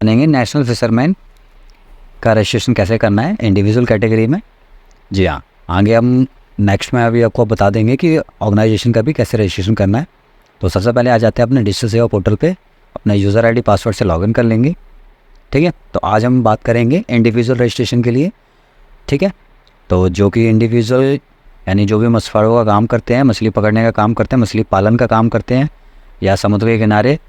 बनेंगे national fisherman का registration कैसे करना है इंडिविजुअल कैटेगरी में। जी हाँ, आगे हम नेक्स्ट में अभी आपको बता देंगे कि ऑर्गेनाइजेशन का भी कैसे रजिस्ट्रेशन करना है। तो सबसे पहले आ जाते हैं अपने डिजिटल सेवा पोर्टल पे, अपना यूज़र आईडी पासवर्ड से लॉगिन कर लेंगे। ठीक है, तो आज हम बात करेंगे इंडिविजुअल रजिस्ट्रेशन के लिए। ठीक है, तो जो कि इंडिविजुअल यानी जो भी मछुआरों का काम करते हैं, मछली पकड़ने का काम करते हैं, मछली पालन का काम करते हैं, या समुद्र के किनारे,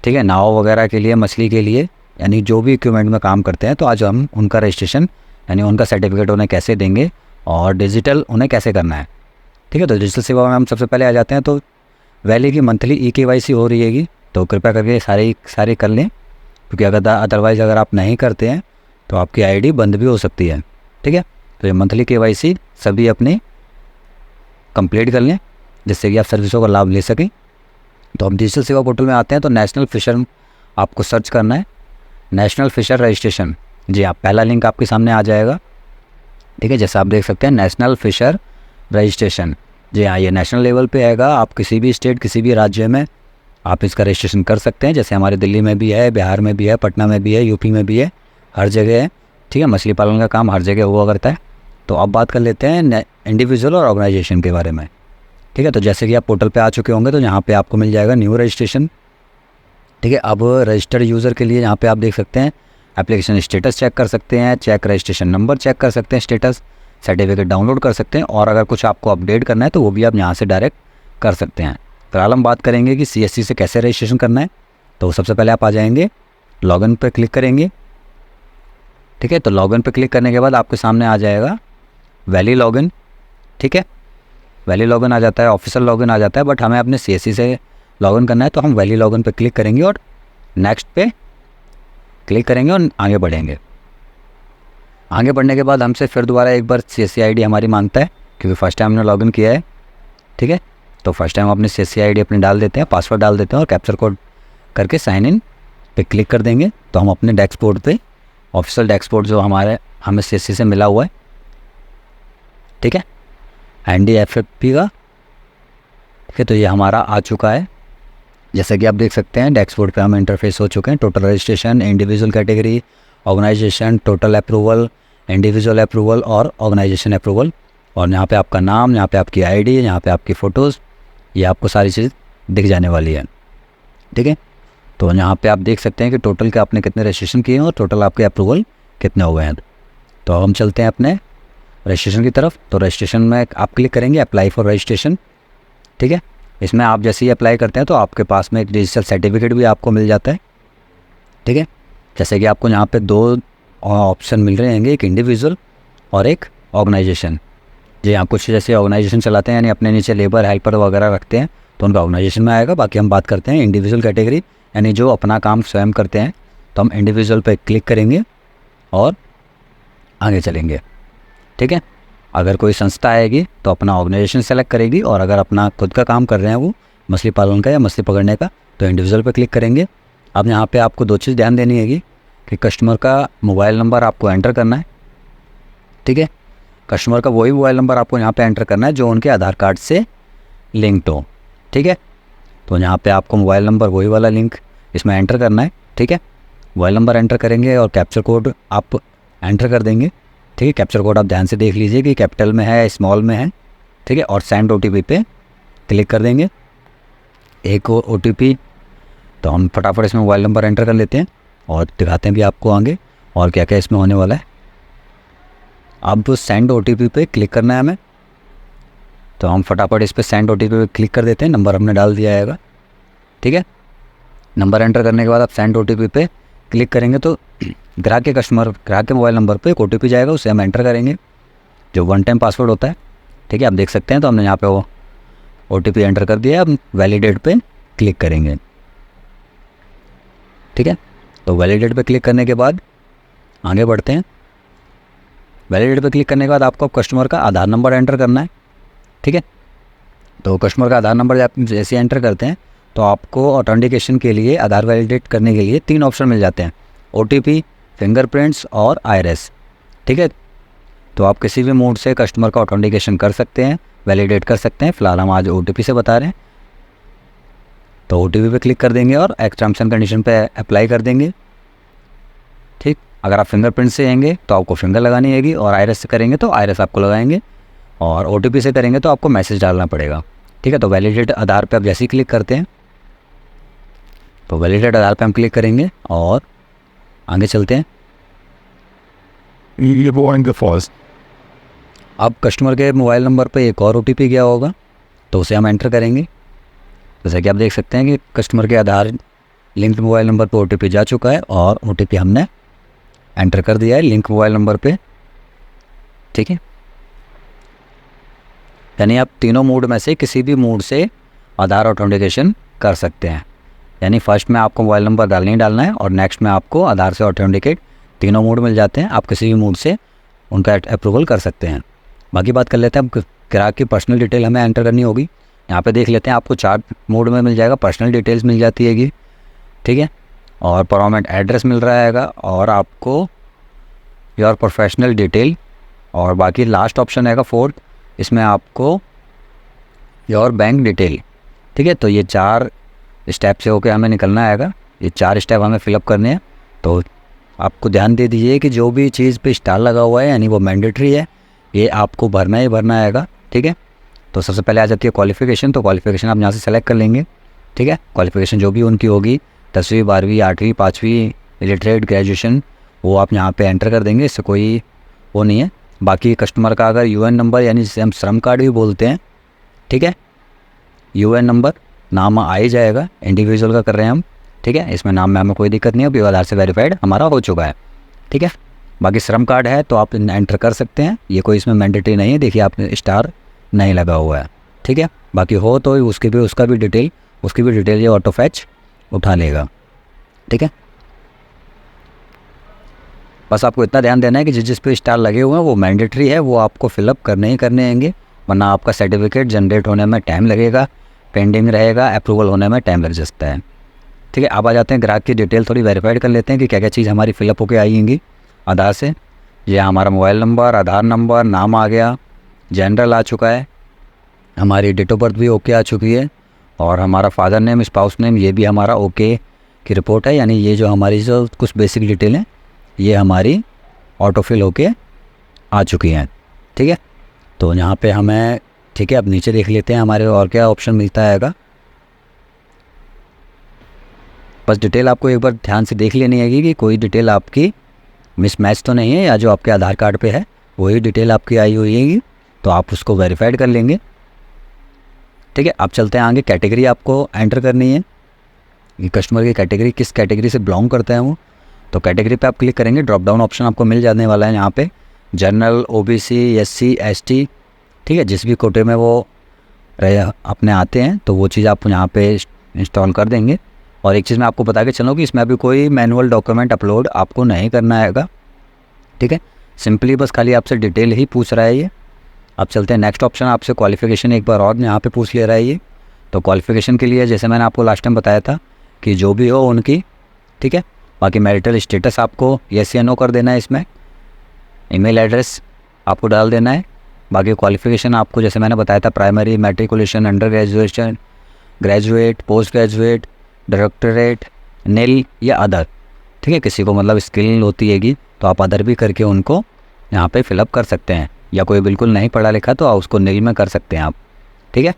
ठीक है, नाव वगैरह के लिए, मछली के लिए, यानी जो भी इक्विपमेंट में काम करते हैं, तो आज हम उनका रजिस्ट्रेशन यानी उनका सर्टिफिकेट उन्हें कैसे देंगे और डिजिटल उन्हें कैसे करना है। ठीक है, तो डिजिटल सेवा में हम सबसे पहले आ जाते हैं। तो वैली की मंथली EKYC हो रही हैगी, तो कृपया करके सारे कर लें, क्योंकि अदरवाइज़ अगर आप नहीं करते हैं तो आपकी ID बंद भी हो सकती है। ठीक है, तो ये मंथली KYC सभी अपने कंप्लीट कर लें, जिससे कि आप सर्विसों का लाभ ले सकें। तो हम डिजिटल सेवा पोर्टल में आते हैं, तो नेशनल फिशर आपको सर्च करना है, नेशनल फिशर रजिस्ट्रेशन। जी हाँ, पहला लिंक आपके सामने आ जाएगा। ठीक है, जैसे आप देख सकते हैं नेशनल फिशर रजिस्ट्रेशन। जी हाँ, ये नेशनल लेवल पे आएगा। आप किसी भी स्टेट, किसी भी राज्य में आप इसका रजिस्ट्रेशन कर सकते हैं। जैसे हमारे दिल्ली में भी है, बिहार में भी है, पटना में भी है, यूपी में भी है, हर जगह है। ठीक है, मछली पालन का काम हर जगह हुआ करता है। तो अब बात कर लेते हैं इंडिविजुअल और ऑर्गेनाइजेशन के बारे में। ठीक है, तो जैसे कि आप पोर्टल पे आ चुके होंगे, तो यहाँ पे आपको मिल जाएगा न्यू रजिस्ट्रेशन। ठीक है, अब रजिस्टर्ड यूज़र के लिए यहाँ पे आप देख सकते हैं एप्लीकेशन स्टेटस चेक कर सकते हैं, चेक रजिस्ट्रेशन नंबर चेक कर सकते हैं, स्टेटस सर्टिफिकेट डाउनलोड कर सकते हैं, और अगर कुछ आपको अपडेट करना है तो वो भी आप यहाँ से डायरेक्ट कर सकते हैं। फिलहाल हम बात करेंगे कि CSC से कैसे रजिस्ट्रेशन करना है। तो सबसे पहले आप आ जाएंगे, लॉगिन पर क्लिक करेंगे। ठीक है, तो लॉगिन पर क्लिक करने के बाद आपके सामने आ जाएगा वैली लॉगिन। ठीक है, वैली लॉगिन आ जाता है, ऑफिशियल लॉगिन आ जाता है, बट हमें अपने CSC से लॉगिन करना है, तो हम वैली लॉगिन पे क्लिक करेंगे और नेक्स्ट पे क्लिक करेंगे और आगे बढ़ेंगे। आगे बढ़ने के बाद हमसे फिर दोबारा एक बार CSC ID हमारी मांगता है, क्योंकि फर्स्ट टाइम हमने लॉगिन किया है। ठीक है, तो फर्स्ट टाइम अपनी CSC ID अपनी डाल देते हैं, पासवर्ड डाल देते हैं और कैप्चर कोड करके साइन इन पे क्लिक कर देंगे। तो हम अपने डैशबोर्ड पे, ऑफिशियल डैशबोर्ड जो हमें CSC से मिला हुआ है, ठीक है, NDFFP का, ठीक है, तो ये हमारा आ चुका है। जैसा कि आप देख सकते हैं डैशबोर्ड पे हम इंटरफेस हो चुके हैं। Total registration, individual category, organisation, total approval, individual approval और ऑर्गेनाइजेशन अप्रूवल, और यहाँ पे आपका नाम, यहाँ पे आपकी ID, यहाँ पे आपकी फ़ोटोज़, ये आपको सारी चीज़ दिख जाने वाली है। ठीक है, तो यहाँ पे आप देख सकते हैं कि टोटल के आपने कितने रजिस्ट्रेशन किए हैं और टोटल आपके अप्रूवल कितने हो गए हैं। तो हम चलते हैं अपने रजिस्ट्रेशन की तरफ। तो रजिस्ट्रेशन में आप क्लिक करेंगे अप्लाई फॉर रजिस्ट्रेशन। ठीक है, इसमें आप जैसे ही अप्लाई करते हैं तो आपके पास में एक डिजिटल सर्टिफिकेट भी आपको मिल जाता है। ठीक है, जैसे कि आपको यहाँ पे 2 ऑप्शन मिल रहे हैं, एक इंडिविजुअल और एक ऑर्गेनाइजेशन। जी हाँ, कुछ जैसे ऑर्गेनाइजेशन चलाते हैं यानी अपने नीचे लेबर हेल्पर वगैरह रखते हैं, तो उनका ऑर्गेनाइजेशन में आएगा। बाकी हम बात करते हैं इंडिविजुअल कैटेगरी, यानी जो अपना काम स्वयं करते हैं, तो हम इंडिविजुअल पर क्लिक करेंगे और आगे चलेंगे। ठीक है, अगर कोई संस्था आएगी तो अपना ऑर्गेनाइजेशन सेलेक्ट करेगी, और अगर अपना खुद का काम कर रहे हैं वो मछली पालन का या मछली पकड़ने का, तो इंडिविजुअल पे क्लिक करेंगे। अब यहाँ पे आपको 2 चीज़ ध्यान देनी हैगी कि कस्टमर का मोबाइल नंबर आपको एंटर करना है। ठीक है, कस्टमर का वही मोबाइल नंबर आपको यहाँ पे एंटर करना है जो उनके आधार कार्ड से लिंक्ड हो। ठीक है, तो यहाँ पे आपको मोबाइल नंबर वही वाला लिंक इसमें एंटर करना है। ठीक है, मोबाइल नंबर एंटर करेंगे और कैप्चर कोड आप एंटर कर देंगे। ठीक है, कैप्चर कोड आप ध्यान से देख लीजिए कि कैपिटल में है, स्मॉल में है। ठीक है, और सेंड OTP पे क्लिक कर देंगे, एक OTP। तो हम फटाफट इसमें मोबाइल नंबर एंटर कर लेते हैं और दिखाते हैं भी आपको आगे और क्या क्या इसमें होने वाला है। अब सेंड OTP पे क्लिक करना है हमें, तो हम फटाफट इस पर सेंड OTP पे क्लिक कर देते हैं। नंबर हमने डाल दिया आएगा। ठीक है, नंबर एंटर करने के बाद आप सेंड OTP पे क्लिक करेंगे तो ग्राहक के मोबाइल नंबर पे एक OTP जाएगा, उसे हम एंटर करेंगे, जो 1 टाइम पासवर्ड होता है। ठीक है, आप देख सकते हैं, तो हमने यहाँ पे वो OTP एंटर कर दिया। अब वैलिडेट पे क्लिक करेंगे। ठीक है, तो वैलिडेट पे क्लिक करने के बाद आगे बढ़ते हैं। वैलिडेट पे क्लिक करने के बाद आपको कस्टमर का आधार नंबर एंटर करना है। ठीक है, तो कस्टमर का आधार नंबर आप जैसे एंटर करते हैं तो आपको ऑथेंटिकेशन के लिए, आधार वैलिडेट करने के लिए 3 ऑप्शन मिल जाते हैं, OTP, फिंगरप्रिंट्स और आइरिस। ठीक है, तो आप किसी भी मोड से कस्टमर का ऑथेंटिकेशन कर सकते हैं, वैलिडेट कर सकते हैं। फिलहाल हम आज OTP से बता रहे हैं, तो OTP पे क्लिक कर देंगे और टर्म्स एंड कंडीशन पे अप्लाई कर देंगे। अगर आप फिंगरप्रिंट से आएंगे तो आपको फिंगर लगानी होगी, और आइरिस से करेंगे तो आइरिस आपको लगाएंगे, और OTP से करेंगे तो आपको मैसेज डालना पड़ेगा। ठीक है, तो वैलिडेट आधार पे आप जैसे ही क्लिक करते हैं तो वैलिडेट आधार पे हम क्लिक करेंगे और आगे चलते हैं। अब कस्टमर के मोबाइल नंबर पे एक और OTP गया होगा, तो उसे हम एंटर करेंगे। जैसे कि आप देख सकते हैं कि कस्टमर के आधार लिंक्ड मोबाइल नंबर पर OTP जा चुका है और OTP हमने एंटर कर दिया है लिंक मोबाइल नंबर पे। ठीक है, यानी आप तीनों मोड में से किसी भी मोड से आधार ऑथेंटिकेशन कर सकते हैं। यानी फर्स्ट में आपको मोबाइल नंबर डालना है और नेक्स्ट में आपको आधार से ऑथेंटिकेट, तीनों मोड मिल जाते हैं। आप किसी भी मोड से उनका अप्रूवल कर सकते हैं। बाकी बात कर लेते हैं, अब ग्राहक की पर्सनल डिटेल हमें एंटर करनी होगी। यहाँ पे देख लेते हैं, आपको 4 मोड में मिल जाएगा। पर्सनल डिटेल्स मिल जाती हैगी, ठीक है, और परमानेंट एड्रेस मिल रहा हैगा, और आपको योर प्रोफेशनल डिटेल, और बाकी लास्ट ऑप्शन हैगा 4th, इसमें आपको योर बैंक डिटेल। ठीक है, तो ये 4 स्टेप से होके हमें निकलना आएगा। ये 4 स्टेप हमें फिलअप करने हैं। तो आपको ध्यान दे दीजिए कि जो भी चीज़ पे स्टार लगा हुआ है यानी वो मैंडेटरी है, ये आपको भरना ही भरना आएगा। ठीक है, तो सबसे पहले आ जाती है क्वालिफ़िकेशन। तो क्वालिफ़िकेशन आप यहाँ से सेलेक्ट कर लेंगे। ठीक है, क्वालिफ़िकेशन जो भी उनकी होगी, 10वीं 12वीं 8वीं 5वीं इलिटरेट ग्रेजुएशन, वो आप यहाँ पे एंटर कर देंगे। इससे कोई वो नहीं है। बाकी कस्टमर का अगर UN नंबर यानी जिसे हम श्रम कार्ड भी बोलते हैं, ठीक है, UN नंबर नाम आ ही जाएगा। इंडिविजुअल का कर रहे हैं हम। ठीक है, इसमें नाम में हमें कोई दिक्कत नहीं है, अभी आधार से वेरीफाइड हमारा हो चुका है। ठीक है, बाकी श्रम कार्ड है तो आप एंटर कर सकते हैं, ये कोई इसमें मैंडेटरी नहीं है। देखिए आपने स्टार नहीं लगा हुआ है। ठीक है, बाकी हो तो उसकी भी डिटेल ये ऑटो फैच उठा लेगा। ठीक है, बस आपको इतना ध्यान देना है कि जिस पे स्टार लगे हुए हैं वो मैंडेटरी है, वो आपको फिलअप करने ही करने होंगे, वरना आपका सर्टिफिकेट जनरेट होने में टाइम लगेगा, पेंडिंग रहेगा, अप्रूवल होने में टाइम लग सकता है। ठीक है, अब आ जाते हैं ग्राहक की डिटेल थोड़ी वेरीफाइड कर लेते हैं कि क्या क्या चीज़ हमारी फिलअप होकर आई होंगी आधार से। ये हमारा मोबाइल नंबर, आधार नंबर, नाम आ गया, जनरल आ चुका है, हमारी डेट ऑफ बर्थ भी ओके आ चुकी है, और हमारा फादर नेम, स्पाउस नेम, ये भी हमारा ओके की रिपोर्ट है। यानी ये जो हमारी जो कुछ बेसिक डिटेल हैं ये हमारी ऑटोफिल होके आ चुकी हैं। ठीक है, तो यहाँ पे हमें, ठीक है, अब नीचे देख लेते हैं हमारे और क्या ऑप्शन मिलता हैगा। बस डिटेल आपको एक बार ध्यान से देख लेनी है कि कोई डिटेल आपकी मिसमैच तो नहीं है, या जो आपके आधार कार्ड पे है वही डिटेल आपकी आई हुई है, तो आप उसको वेरीफाइड कर लेंगे। ठीक है, अब चलते हैं आगे। कैटेगरी आपको एंटर करनी है कि कस्टमर की कैटेगरी किस कैटेगरी से बिलोंग करते हैं वो। तो कैटेगरी पे आप क्लिक करेंगे, ड्रॉप डाउन ऑप्शन आपको मिल जाने वाला है यहाँ पे, जनरल, OBC, SC, ST। ठीक है, जिस भी कोटे में वो अपने आते हैं तो वो चीज़ आप यहाँ पे इंस्टॉल कर देंगे। और एक चीज़ मैं आपको बता के चलूँ कि इसमें अभी कोई मैनुअल डॉक्यूमेंट अपलोड आपको नहीं करना आएगा। ठीक है, सिंपली बस खाली आपसे डिटेल ही पूछ रहा है ये। अब चलते हैं नेक्स्ट ऑप्शन, आपसे क्वालिफ़िकेशन एक बार और यहाँ पे पूछ ले रहा है ये। तो क्वालिफ़िकेशन के लिए जैसे मैंने आपको लास्ट टाइम बताया था कि जो भी हो उनकी, ठीक है, बाकी मैरिटल स्टेटस आपको येस या नो कर देना है इसमें, ईमेल एड्रेस आपको डाल देना है। बाकी क्वालिफ़िकेशन आपको जैसे मैंने बताया था, primary, matriculation, under graduation, graduate, post graduate, directorate, nail या अदर। ठीक है, किसी को मतलब स्किल होती हैगी तो आप अदर भी करके उनको यहाँ पे फिलअप कर सकते हैं, या कोई बिल्कुल नहीं पढ़ा लिखा तो उसको नेल में कर सकते हैं आप। ठीक है,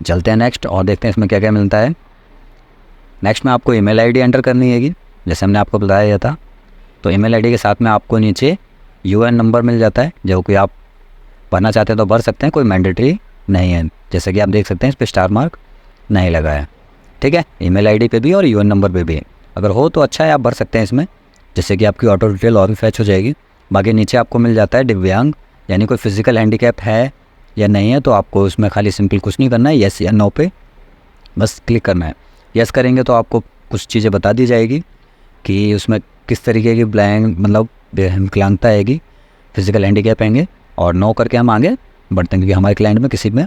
चलते हैं नेक्स्ट और देखते हैं इसमें क्या क्या मिलता है। नेक्स्ट में आपको ईमेल आईडी एंटर करनी हैगी, जैसे हमने आपको बताया था। तो ईमेल आईडी के साथ में आपको नीचे UN नंबर मिल जाता है, जो कि आप भरना चाहते हैं तो भर सकते हैं, कोई मैंडेटरी नहीं है। जैसे कि आप देख सकते हैं इस पर स्टार मार्क नहीं लगा है। ठीक है, ईमेल आईडी पे भी और UN नंबर पे भी, अगर हो तो अच्छा है आप भर सकते हैं इसमें, जिससे कि आपकी ऑटो डिटेल और भी फैच हो जाएगी। बाकी नीचे आपको मिल जाता है दिव्यांग, यानी कोई फिजिकल हैंडीकैप है या नहीं है, तो आपको उसमें खाली सिंपल कुछ नहीं करना है, येस या नो पे बस क्लिक करना है। येस करेंगे तो आपको कुछ चीज़ें बता दी जाएगी कि उसमें किस तरीके की ब्लैंक मतलब विकलांगता आएगी, फिजिकल हैंडीकैप आएंगे, और नो करके हम आगे बढ़ते हैं क्योंकि हमारे क्लाइंट में किसी में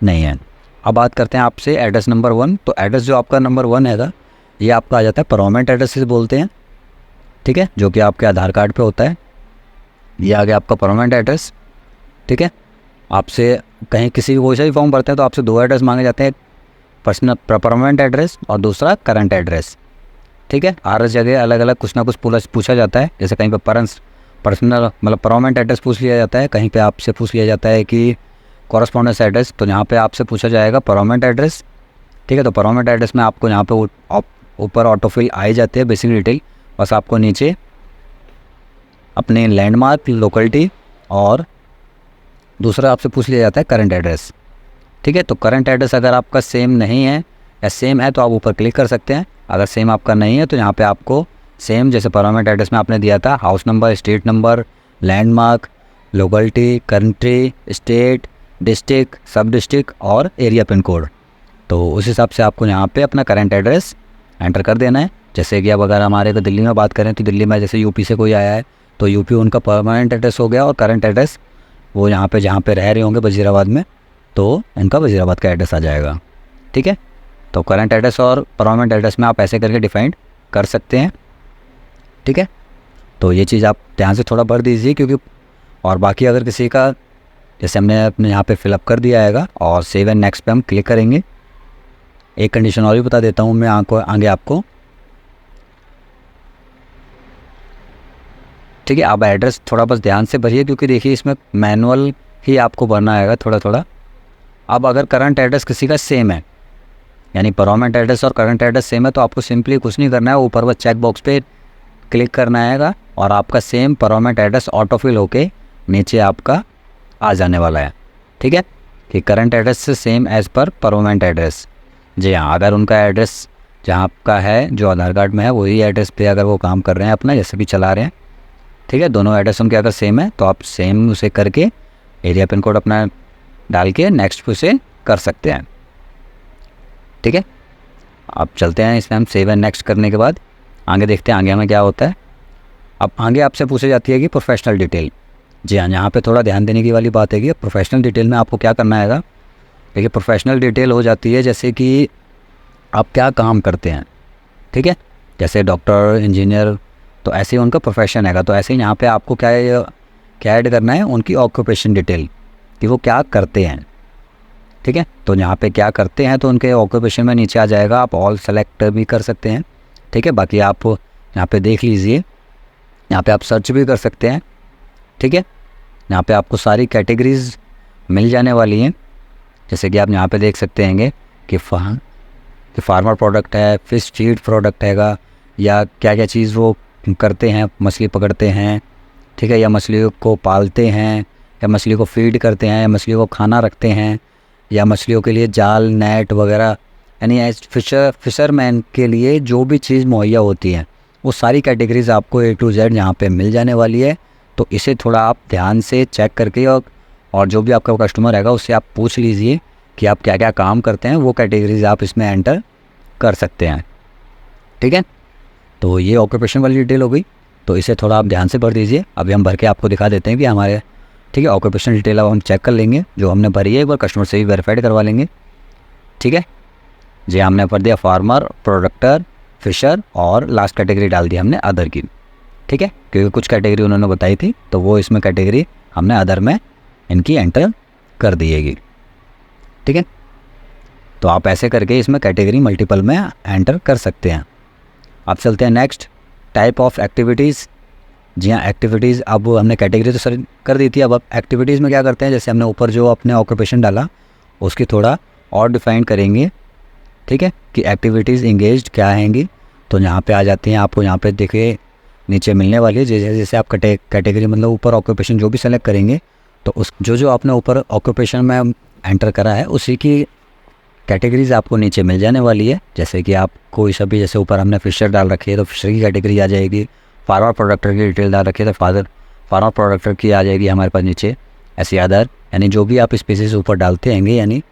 नहीं है। अब बात करते हैं आपसे एड्रेस नंबर 1। तो एड्रेस जो आपका नंबर 1 है ये आपका आ जाता है परमानेंट एड्रेस से बोलते हैं। ठीक है, जो कि आपके आधार कार्ड पे होता है, ये आ गया आपका परमानेंट एड्रेस। ठीक है, आपसे कहीं किसी भी कोई सा भी फॉर्म भरते हैं तो आपसे 2 एड्रेस मांगे जाते हैं, पर्सनल परमानेंट एड्रेस और दूसरा करंट एड्रेस। ठीक है। हर जगह अलग अलग कुछ ना कुछ पूछा जाता है। जैसे कहीं पर पर्सनल मतलब परमानेंट एड्रेस पूछ लिया जाता है, कहीं पे आपसे पूछ लिया जाता है कि कॉरस्पॉन्डेंस एड्रेस, तो यहाँ पे आपसे पूछा जाएगा परमानेंट एड्रेस। ठीक है, तो परमानेंट एड्रेस में आपको यहाँ पे ऊपर ऑटोफिल आ ही जाते हैं बेसिक डिटेल, बस आपको नीचे अपने लैंडमार्क, लोकेलिटी और दूसरा आपसे पूछ लिया जाता है करंट एड्रेस। ठीक है, तो करंट एड्रेस अगर आपका सेम नहीं है या सेम है तो आप ऊपर क्लिक कर सकते हैं। अगर सेम आपका नहीं है तो यहाँ पे आपको सेम जैसे परमानेंट एड्रेस में आपने दिया था, house number, street number, landmark, locality, country, state, district, सब डिस्ट्रिक्ट और एरिया पिन कोड, तो उस हिसाब से आपको यहाँ पे अपना करंट एड्रेस एंटर कर देना है। जैसे कि अब अगर हमारे को दिल्ली में बात करें तो दिल्ली में जैसे यूपी से कोई आया है तो यूपी उनका परमानेंट एड्रेस हो गया, और करंट एड्रेस वो यहाँ पे जहाँ पे रह रहे होंगे वजीराबाद में, तो इनका वजीराबाद का एड्रेस आ जाएगा। ठीक है, तो करंट एड्रेस और परमानेंट एड्रेस में आप ऐसे करके डिफाइन कर सकते हैं। ठीक है, तो ये चीज़ आप ध्यान से थोड़ा पढ़ दीजिए, क्योंकि और बाकी अगर किसी का जैसे हमने अपने यहाँ पे फिलअप कर दिया आएगा और सेव एंड नेक्स्ट पे हम क्लिक करेंगे। एक कंडीशन और भी बता देता हूँ मैं आगे आपको। ठीक है, आप एड्रेस थोड़ा बस ध्यान से भरिए, क्योंकि देखिए इसमें मैनुअल ही आपको भरना आएगा थोड़ा थोड़ा। अब अगर करंट एड्रेस किसी का सेम है, यानी परमानेंट एड्रेस और करंट एड्रेस सेम है, तो आपको सिंपली कुछ नहीं करना है, ऊपर बस चेक बॉक्स पे क्लिक करना आएगा और आपका सेम परमानेंट एड्रेस ऑटोफिल होके नीचे आपका आ जाने वाला है। ठीक है, कि करंट एड्रेस से सेम एज़ पर परमानेंट एड्रेस। जी हाँ, अगर उनका एड्रेस जहाँ आपका है जो आधार कार्ड में है वही एड्रेस पे अगर वो काम कर रहे हैं अपना जैसे भी चला रहे हैं, ठीक है, दोनों एड्रेस उनके अगर सेम है तो आप सेम उसे करके एरिया पिन कोड अपना डाल के नेक्स्ट पे उसे कर सकते हैं। ठीक है, अब चलते हैं इसमें हम सेव एंड नेक्स्ट करने के बाद आगे देखते हैं आगे हमें क्या होता है। अब आगे आपसे पूछी जाती है कि प्रोफेशनल डिटेल। जी हाँ, यहाँ पे थोड़ा ध्यान देने की वाली बात है कि प्रोफेशनल डिटेल में आपको क्या करना है। देखिए, प्रोफेशनल डिटेल हो जाती है जैसे कि आप क्या काम करते हैं। ठीक है, जैसे डॉक्टर, इंजीनियर, तो ऐसे ही उनका प्रोफेशन हैगा, तो ऐसे ही यहाँ पे आपको क्या ऐड करना है, उनकी ऑक्यूपेशन डिटेल कि वो क्या करते हैं। ठीक है, तो यहाँ पे क्या करते हैं तो उनके ऑक्यूपेशन में नीचे आ जाएगा, आप ऑल सेलेक्ट भी कर सकते हैं। ठीक है, बाकी आप यहाँ पे देख लीजिए, यहाँ पे आप सर्च भी कर सकते हैं। ठीक है, यहाँ पे आपको सारी कैटेगरीज मिल जाने वाली हैं, जैसे कि आप यहाँ पे देख सकते हैं कि फार्मर प्रोडक्ट है, फिश फीड प्रोडक्ट हैगा, या क्या क्या चीज़ वो करते हैं, मछली पकड़ते हैं, ठीक है, या मछली को पालते हैं, या मछली को फीड करते हैं, या मछली को खाना रखते हैं, या मछलियों के लिए जाल, नेट वगैरह, यानी फिशरमैन के लिए जो भी चीज़ मुहैया होती है वो सारी कैटेगरीज आपको A to Z यहाँ पे मिल जाने वाली है। तो इसे थोड़ा आप ध्यान से चेक करके और जो भी आपका कस्टमर रहेगा उससे आप पूछ लीजिए कि आप क्या क्या काम करते हैं, वो कैटेगरीज आप इसमें एंटर कर सकते हैं। ठीक है, तो ये ऑक्यूपेशन वाली डिटेल हो गई, तो इसे थोड़ा आप ध्यान से भर दीजिए। अभी हम भर के आपको दिखा देते हैं कि हमारे, ठीक है, ऑक्यूपेशन डिटेल अब हम चेक कर लेंगे, जो हमने भरी है एक बार कस्टमर से भी वेरीफाइड करवा लेंगे। ठीक है जी, हमने भर दिया फार्मर, प्रोडक्टर, फिशर और लास्ट कैटेगरी डाल दी हमने अदर की। ठीक है, क्योंकि कुछ कैटेगरी उन्होंने बताई थी तो वो इसमें कैटेगरी हमने अदर में इनकी एंटर कर दिएगी। ठीक है, तो आप ऐसे करके इसमें कैटेगरी मल्टीपल में एंटर कर सकते हैं। अब चलते हैं नेक्स्ट, टाइप ऑफ एक्टिविटीज़। जी हाँ, एक्टिविटीज़ अब हमने कैटेगरी तो सर कर दी थी, अब एक्टिविटीज़ में क्या करते हैं, जैसे हमने ऊपर जो अपने ऑक्यूपेशन डाला उसकी थोड़ा और डिफाइन करेंगे। ठीक है, कि एक्टिविटीज़ इंगेज्ड क्या हैंगी, तो यहाँ पे आ जाती हैं, आपको यहाँ पे देखिए नीचे मिलने वाली है। जैसे जैसे आप कैटेगरी मतलब ऊपर ऑक्यूपेशन जो भी सेलेक्ट करेंगे तो उस जो आपने ऊपर ऑक्यूपेशन में एंटर करा है उसी की कैटेगरीज आपको नीचे मिल जाने वाली है। जैसे कि आप कोई सा भी, जैसे ऊपर हमने फिशर डाल रखी है तो फिशर की कैटेगरी आ जाएगी, फार्मर प्रोडक्टर की डिटेल डाल रखी है तो फार्मर प्रोडक्टर की आ जाएगी हमारे पास नीचे। ऐसे अदर, यानी जो भी आप स्पीसीज ऊपर डालते हैंगे यानी,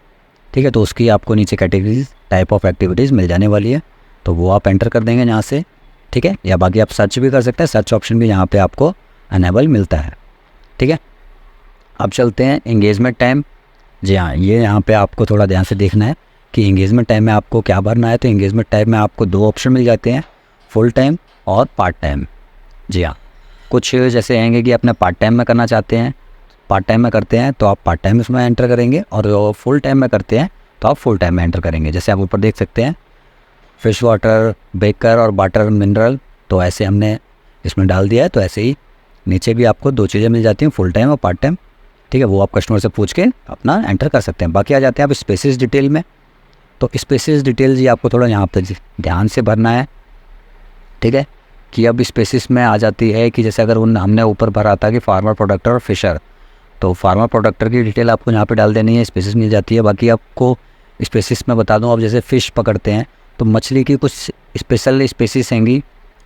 ठीक है, तो उसकी आपको नीचे कैटेगरीज टाइप ऑफ एक्टिविटीज़ मिल जाने वाली है, तो वो आप एंटर कर देंगे यहाँ से। ठीक है, या बाकी आप सर्च भी कर सकते हैं, सर्च ऑप्शन भी यहाँ पे आपको अनेबल मिलता है। ठीक है, अब चलते हैं एंगेजमेंट टाइम। जी हाँ, ये यहाँ पे आपको थोड़ा ध्यान से देखना है कि एंगेजमेंट टाइम में आपको क्या भरना है। तो एंगेजमेंट टाइम में आपको 2 ऑप्शन मिल जाते हैं, फुल टाइम और पार्ट टाइम। जी हाँ, कुछ जैसे आएंगे कि अपने पार्ट टाइम में करना चाहते हैं, पार्ट टाइम में करते हैं तो आप पार्ट टाइम इसमें एंटर करेंगे, और फुल टाइम में करते हैं तो आप फुल टाइम में एंटर करेंगे। जैसे आप ऊपर देख सकते हैं फ़िश वाटर, बेकर और वाटर मिनरल, तो ऐसे हमने इसमें डाल दिया है। तो ऐसे ही नीचे भी आपको 2 चीज़ें मिल जाती हैं, फुल टाइम और पार्ट टाइम, ठीक है। वो आप कस्टमर से पूछ के अपना एंटर कर सकते हैं। बाकी आ जाते हैं आप स्पेसिस डिटेल में। तो स्पेसिस डिटेल जी आपको थोड़ा यहाँ पर ध्यान से भरना है, ठीक है। कि अब स्पेसिस में आ जाती है कि जैसे अगर हमने ऊपर भरा था कि फार्मर, प्रोडक्टर और फिशर, तो फार्मर प्रोडक्टर की डिटेल आपको यहाँ पे डाल देनी है, स्पेसिस मिल जाती है। बाकी आपको स्पेसिस में बता दूँ, अब जैसे फ़िश पकड़ते हैं तो मछली की कुछ स्पेशल स्पेसिस हैंगी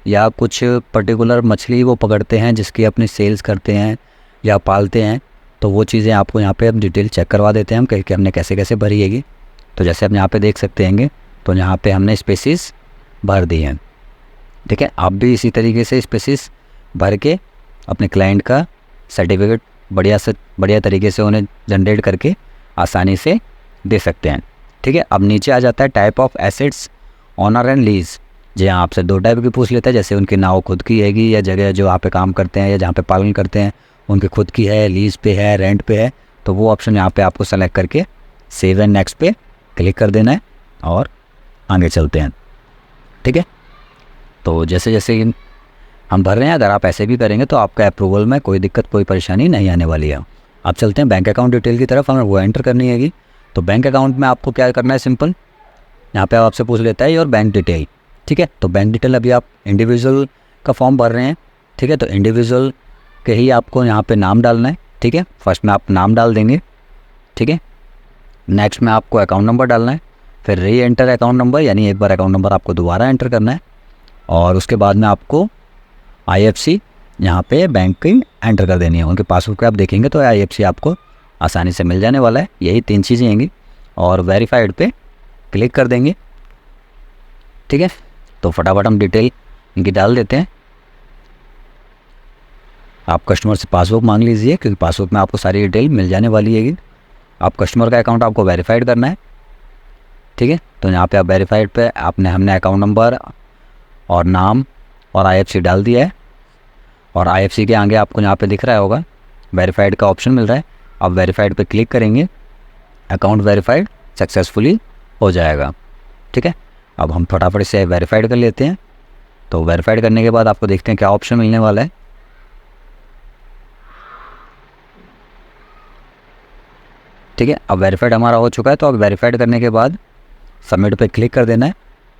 या कुछ पर्टिकुलर मछली वो पकड़ते हैं जिसकी अपनी सेल्स करते हैं या पालते हैं, तो वो चीज़ें आपको यहाँ पे हम डिटेल चेक करवा देते हैं हम कि हमने कैसे कैसे भरी हैगी। तो जैसे आप यहाँ पे देख सकते हैं, तो यहाँ पे हमने स्पेसिस भर दी हैं, ठीक है। आप भी इसी तरीके से स्पेसिस भर के अपने क्लाइंट का सर्टिफिकेट बढ़िया तरीके से उन्हें जनरेट करके आसानी से दे सकते हैं, ठीक है। अब नीचे आ जाता है type of assets, owner and lease. जी हाँ, आपसे 2 टाइप की पूछ लेता है, जैसे उनकी नाव खुद की हैगी या जगह जो आप पे काम करते हैं या जहाँ पे पालन करते हैं उनकी खुद की है, लीज पे है, रेंट पे है। तो वो ऑप्शन यहाँ पे आपको सेलेक्ट करके सेव एंड नेक्स्ट पे क्लिक कर देना है और आगे चलते हैं, ठीक है। तो जैसे जैसे हम भर रहे हैं, अगर आप ऐसे भी करेंगे तो आपका अप्रूवल में कोई दिक्कत, कोई परेशानी नहीं आने वाली है। आप चलते हैं बैंक अकाउंट डिटेल की तरफ, हमें वो एंटर करनी हैगी। तो बैंक अकाउंट में आपको क्या करना है, सिंपल यहाँ पे आपसे पूछ लेता है और बैंक डिटेल, ठीक है। तो बैंक डिटेल अभी आप इंडिविजुअल का फॉर्म भर रहे हैं, ठीक है। तो इंडिविजुअल के ही आपको यहाँ पे नाम डालना है, ठीक है। फर्स्ट में आप नाम डाल देंगे, ठीक है। नेक्स्ट में आपको अकाउंट नंबर डालना है, फिर री एंटर अकाउंट नंबर, यानी एक बार अकाउंट नंबर आपको दोबारा एंटर करना है। और उसके बाद में आपको IFC यहाँ पे बैंक की एंटर कर देनी है। उनके पासबुक पे आप देखेंगे तो IFC आपको आसानी से मिल जाने वाला है। यही 3 चीज़ें होंगी और वेरीफाइड पे क्लिक कर देंगे, ठीक है। तो फटाफट हम डिटेल इनकी डाल देते हैं। आप कस्टमर से पासबुक मांग लीजिए क्योंकि पासबुक में आपको सारी डिटेल मिल जाने वाली है। आप कस्टमर का अकाउंट आपको वेरीफाइड करना है, ठीक है। तो यहाँ पे आप वेरीफाइड पे हमने अकाउंट नंबर और नाम और IFC डाल दिया है। और IFC के आगे आपको यहाँ पे दिख रहा होगा वेरीफाइड का ऑप्शन मिल रहा है। आप वेरीफाइड पे क्लिक करेंगे, अकाउंट वेरीफाइड सक्सेसफुली हो जाएगा, ठीक है। अब हम फटाफट से वेरीफाइड कर लेते हैं। तो वेरीफाइड करने के बाद आपको देखते हैं क्या ऑप्शन मिलने वाला है, ठीक है। अब वेरीफाइड हमारा हो चुका है। तो अब वेरीफाइड करने के बाद सबमिट पे क्लिक कर देना है।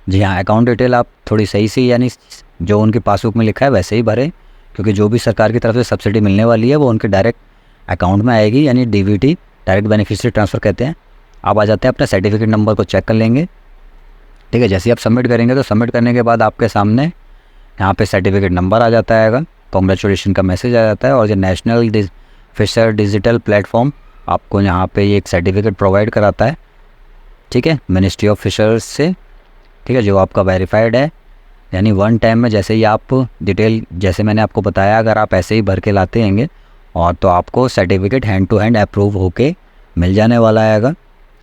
जी हाँ, अकाउंट डिटेल आप थोड़ी सही से, यानी जो उनके पासबुक में लिखा है वैसे ही भरें, क्योंकि जो भी सरकार की तरफ से सब्सिडी मिलने वाली है वो उनके डायरेक्ट अकाउंट में आएगी, यानी DBT, डायरेक्ट बेनिफिशियरी ट्रांसफ़र कहते हैं। आप आ जाते हैं अपने सर्टिफिकेट नंबर को चेक कर लेंगे, ठीक है। जैसे ही आप सबमिट करेंगे तो सबमिट करने के बाद आपके सामने यहाँ पे सर्टिफिकेट नंबर आ जाता है, कॉन्ग्रेचुलेशन का मैसेज आ जाता है। और जो नेशनल फिशर डिजिटल प्लेटफॉर्म आपको यहाँ पे ये एक सर्टिफिकेट प्रोवाइड कराता है, ठीक है, मिनिस्ट्री ऑफ फिशर्स से, ठीक है, जो आपका वेरीफाइड है। यानी 1 टाइम में जैसे ही आप डिटेल, जैसे मैंने आपको बताया, अगर आप ऐसे ही भर के लाते हैंगे और तो आपको certificate hand to hand approve होके मिल जाने वाला है,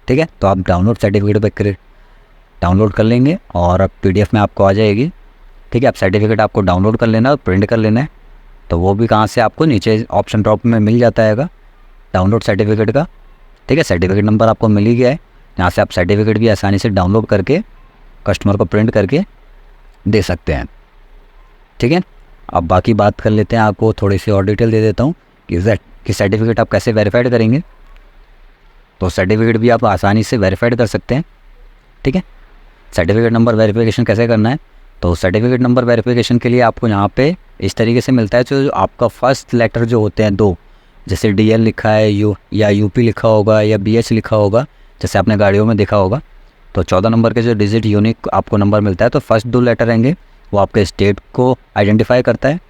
ठीक है। तो आप डाउनलोड सर्टिफिकेट पे डाउनलोड कर लेंगे और अब PDF में आपको आ जाएगी, ठीक है। आप सर्टिफिकेट आपको डाउनलोड कर लेना और प्रिंट कर लेना है। तो वो भी कहाँ से आपको नीचे ऑप्शन ड्रॉप में मिल जाता है डाउनलोड सर्टिफिकेट का, ठीक है। सर्टिफिकेट नंबर आपको मिल ही गया है। यहाँ से आप सर्टिफिकेट भी आसानी से डाउनलोड करके कस्टमर को प्रिंट करके दे सकते हैं, ठीक है। अब बाकी बात कर लेते हैं, आपको थोड़ी सी और डिटेल दे देता हूँ कि सर्टिफिकेट आप कैसे वेरीफाइड करेंगे। तो सर्टिफिकेट भी आप आसानी से वेरीफाइड कर सकते हैं, ठीक है। सर्टिफिकेट नंबर वेरिफिकेशन कैसे करना है, तो सर्टिफिकेट नंबर वेरिफिकेशन के लिए आपको यहाँ पे इस तरीके से मिलता है। जो आपका फर्स्ट लेटर जो होते हैं 2, जैसे DL लिखा है या UP लिखा होगा या BH लिखा होगा, जैसे आपने गाड़ियों में देखा होगा। तो 14 नंबर के जो डिजिट यूनिक आपको नंबर मिलता है, तो फर्स्ट 2 लेटर रहेंगे वो आपके स्टेट को आइडेंटिफाई करता है,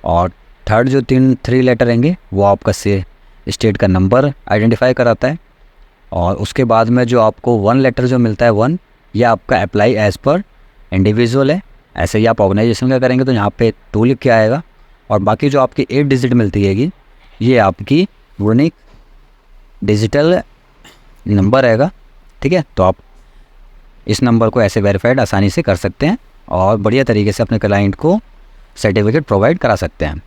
और थर्ड जो 3 लेटर रहेंगे वो आपका स्टेट का नंबर आइडेंटिफाई कराता है। और उसके बाद में जो आपको 1 लेटर जो मिलता है 1, यह आपका अप्लाई एज पर इंडिविजुअल है। ऐसे ही आप ऑर्गेनाइजेशन का करेंगे तो यहाँ पे 2 लिख के आएगा। और बाकी जो आपकी 8 डिजिट मिलती हैगी, ये आपकी यूनिक डिजिटल नंबर रहेगा, ठीक है। तो आप इस नंबर को ऐसे वेरीफाइड आसानी से कर सकते हैं और बढ़िया तरीके से अपने क्लाइंट को सर्टिफिकेट प्रोवाइड करा सकते हैं।